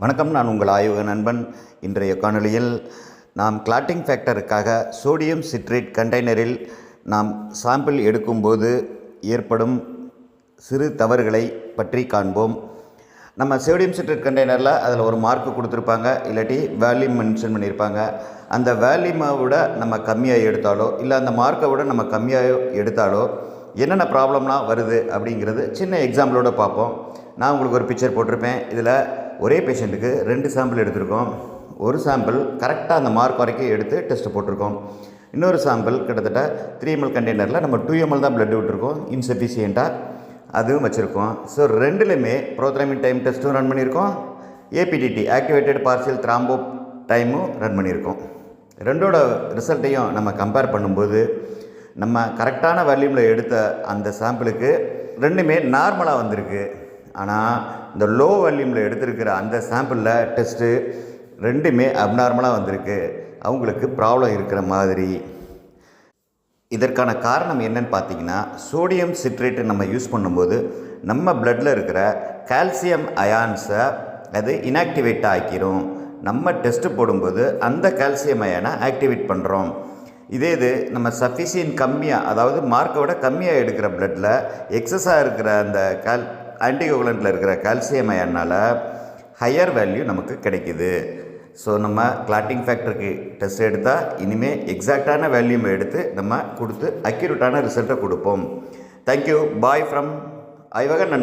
வணக்கம், நான் உங்கள் ஆய்வக நண்பன். இன்றைய காணொளியில் நாம் கிளாட்டிங் ஃபேக்டருக்காக சோடியம் சிட்ரேட் கண்டெய்னரில் நாம் சாம்பிள் எடுக்கும்போது ஏற்படும் சிறு தவறுகளை பற்றி காண்போம். நம்ம சோடியம் சிட்ரேட் கண்டெய்னரில் அதில் ஒரு மார்க்கு கொடுத்துருப்பாங்க, இல்லாட்டி வேல்யூம் மென்ஷன் பண்ணியிருப்பாங்க. அந்த வேல்யூமை விட நம்ம கம்மியாக எடுத்தாலோ இல்லை அந்த மார்க்கை விட நம்ம கம்மியாக எடுத்தாலோ என்னென்ன ப்ராப்ளம்லாம் வருது அப்படிங்கிறது சின்ன எக்ஸாம்பிளோடு பார்ப்போம். நான் உங்களுக்கு ஒரு பிக்சர் போட்டிருப்பேன். இதில் ஒரே பேஷண்ட்டுக்கு 2 சாம்பிள் எடுத்திருக்கோம். ஒரு சாம்பிள் கரெக்டாக அந்த மார்க் வரைக்கும் எடுத்து டெஸ்ட்டு போட்டிருக்கோம். இன்னொரு சாம்பிள் கிட்டத்தட்ட 3 ml கண்டெய்னரில் நம்ம 2 ml தான் ப்ளட் விட்டுருக்கோம், இன்சஃபிஷியண்ட்டாக அதுவும் வச்சுருக்கோம். ஸோ ரெண்டுலேயுமே ப்ரோத்ரமின் டைம் டெஸ்ட்டும் ரன் பண்ணியிருக்கோம், ஏபிடிடி ஆக்டிவேட்டட் பார்சியல் த்ராம்போ டைமும் ரன் பண்ணியிருக்கோம். ரெண்டோட ரிசல்ட்டையும் நம்ம கம்பேர் பண்ணும்போது நம்ம கரெக்டான வேல்யூமில் எடுத்த அந்த சாம்பிளுக்கு ரெண்டுமே நார்மலாக வந்திருக்கு. ஆனால் இந்த லோ வால்யூமில் எடுத்திருக்கிற அந்த சாம்பிளில் டெஸ்ட்டு ரெண்டுமே அப்நார்மலாக வந்திருக்கு. அவங்களுக்கு ப்ராப்ளம் இருக்கிற மாதிரி. இதற்கான காரணம் என்னன்னு பார்த்தீங்கன்னா, சோடியம் சிட்ரேட்டு நம்ம யூஸ் பண்ணும்போது நம்ம பிளட்டில் இருக்கிற கால்சியம் அயான்ஸை அது இன்ஆக்டிவேட் ஆக்கிரும். நம்ம டெஸ்ட்டு போடும்போது அந்த கால்சியம் அயானை ஆக்டிவேட் பண்ணுறோம். இது நம்ம சஃபிஷியன்ட் கம்மியாக, அதாவது மார்க்கை விட கம்மியாக எடுக்கிற பிளட்டில் எக்ஸஸாக இருக்கிற அந்த ஆன்டிகோகுலண்ட்டில் இருக்கிற கால்சியம் அயனால் ஹையர் வேல்யூ நமக்கு கிடைக்குது. ஸோ நம்ம கிளாட்டிங் ஃபேக்டருக்கு டெஸ்ட் எடுத்தால் இனிமேல் எக்ஸாக்டான வேல்யூமை எடுத்து நம்ம கொடுத்து அக்யூரேட்டான ரிசல்ட்டை கொடுப்போம். தேங்க்யூ. பாய் ஃப்ரம் ஆய்வக நண்பன்.